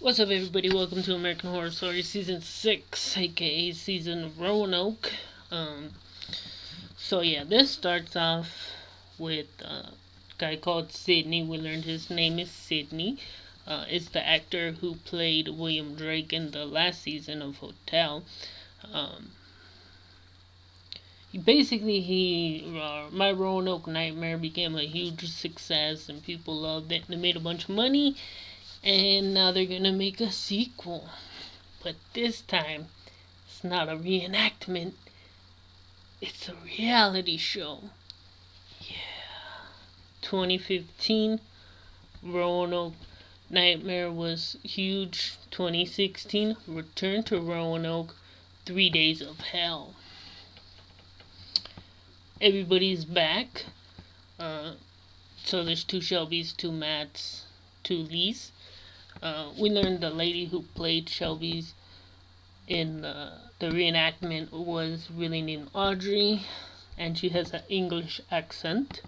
What's up, everybody? Welcome to American Horror Story Season 6, aka Season Roanoke. Um, this starts off with a guy called Sidney. We learned his name is Sidney. It's the actor who played William Drake in the last season of Hotel. Um, My Roanoke Nightmare became a huge success and people loved it. They made a bunch of money, and now they're gonna make a sequel. But this time, it's not a reenactment, it's a reality show. Yeah. 2015, Roanoke Nightmare was huge. 2016, Return to Roanoke, 3 Days of Hell. Everybody's back. So there's two Shelbys, two Matts, two Lees. We learned the lady who played Shelby's in the reenactment was really named Audrey, and she has an English accent.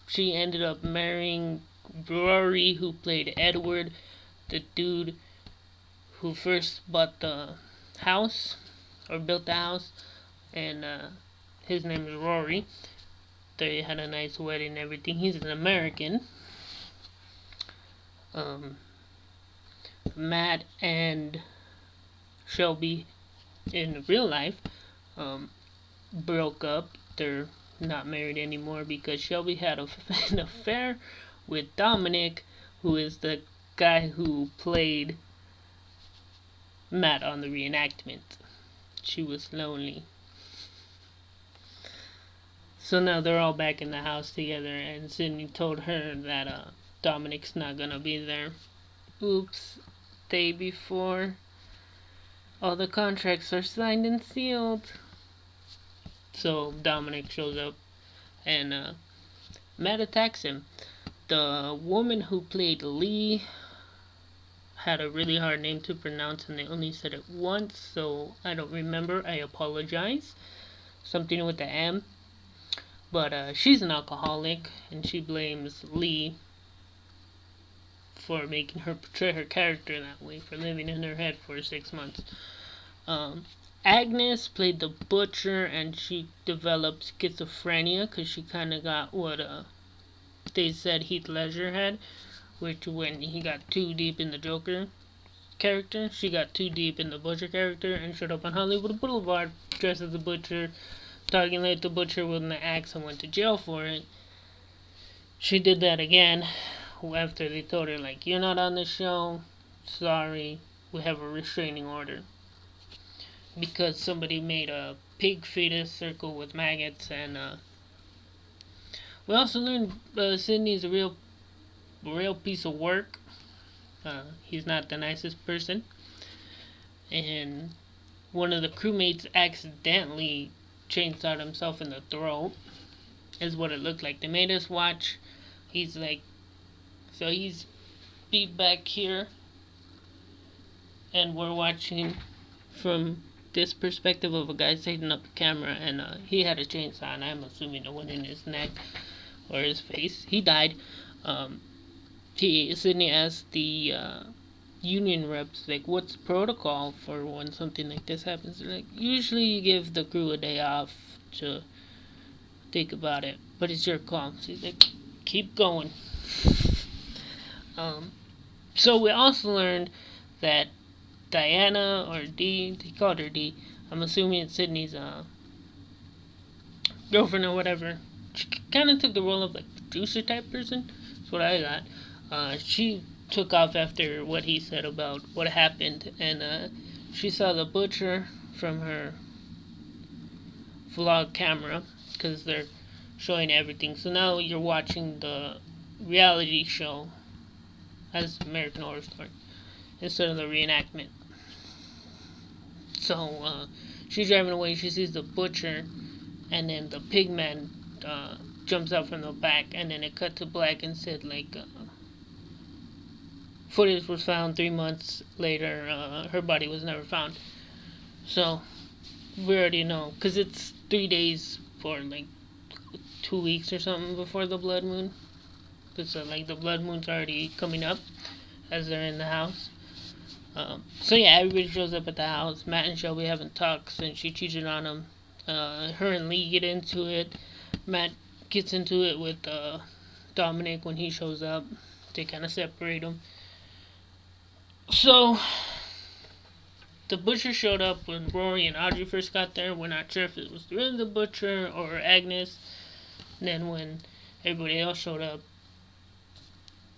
She ended up marrying Rory, who played Edward, the dude who first bought the house or built the house, and his name is Rory. They had a nice wedding and everything. He's an American. Matt and Shelby in real life broke up. They're not married anymore because Shelby had an affair with Dominic, who is the guy who played Matt on the reenactment. She was lonely. So now they're all back in the house together, and Sydney told her that Dominic's not gonna be there. Oops, day before all the contracts are signed and sealed. So Dominic shows up, and Matt attacks him. The woman who played Lee had a really hard name to pronounce, and they only said it once, so I don't remember. I apologize. Something with the M. But she's an alcoholic, and she blames Lee for making her portray her character that way, for living in her head for 6 months. Agnes played the butcher, and she developed schizophrenia because she kind of got what they said Heath Ledger had, which when he got too deep in the Joker character, she got too deep in the butcher character and showed up on Hollywood Boulevard dressed as a butcher, talking like the butcher with an axe, and went to jail for it. She did that again after they told her, like, you're not on the show, sorry, we have a restraining order. Because somebody made a pig fetus circle with maggots. And we also learned Sydney's a real piece of work. He's not the nicest person. And one of the crewmates accidentally chainsawed himself in the throat, is what it looked like. They made us watch. He's beat back here, and we're watching from this perspective of a guy setting up the camera, and he had a chainsaw, and I'm assuming the one in his neck or his face. He died. Sydney asked the union reps, like, what's protocol for when something like this happens? They're like, usually you give the crew a day off to think about it, but it's your call. So he's like, keep going. So we also learned that Diana, or D, he called her D, I'm assuming it's Sydney's girlfriend or whatever. She kind of took the role of like producer type person. That's what I got. She took off after what he said about what happened, and she saw the butcher from her vlog camera because they're showing everything. So now you're watching the reality show as American Horror Story instead of the reenactment. So she's driving away. She sees the butcher, and then the pigman jumps out from the back, and then it cut to black and said like footage was found 3 months later. Her body was never found. So we already know, because it's 3 days for like 2 weeks or something before the blood moon. Because like the blood moon's already coming up. as they're in the house. So yeah, everybody shows up at the house. Matt and Shelby haven't talked since she cheated on him. Her and Lee get into it. Matt gets into it with Dominic when he shows up. They kind of separate them. So the butcher showed up when Rory and Audrey first got there. We're not sure if it was really the butcher or Agnes. And then when everybody else showed up,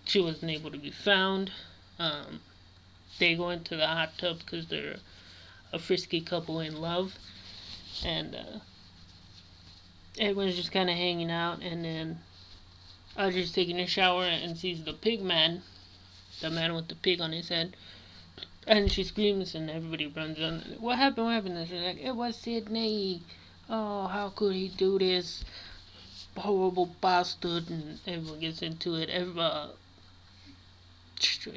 she wasn't able to be found. They go into the hot tub because they're a frisky couple in love. And everyone's just kind of hanging out. And then Audrey's taking a shower and sees the pig man, the man with the pig on his head. And she screams and everybody runs on. What happened? What happened? And she's like, it was Sydney. Oh, how could he do this? Horrible bastard. And everyone gets into it.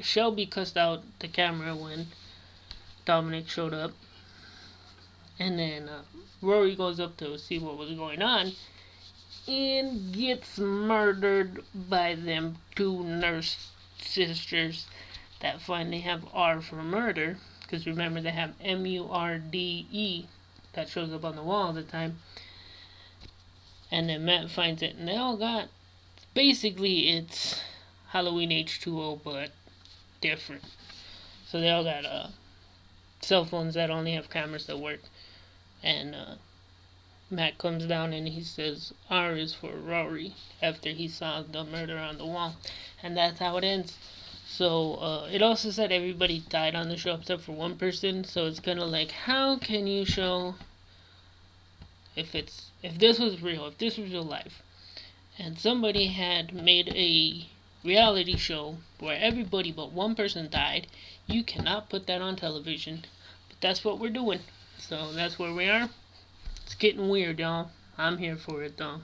Shelby cussed out the camera when Dominic showed up. And then Rory goes up to see what was going on. And gets murdered by them two nurse sisters that finally have R for murder, because remember they have MURDE that shows up on the wall all the time. And then Matt finds it, and they all got, basically it's Halloween H2O but different. So they all got cell phones that only have cameras that work. And Matt comes down and he says R is for Rory after he saw the murder on the wall, and that's how it ends. So it also said everybody died on the show except for one person. So it's kind of like, how can you show if this was real, if this was real life, and somebody had made a reality show where everybody but one person died, you cannot put that on television. But that's what we're doing. So that's where we are. It's getting weird, y'all. I'm here for it though.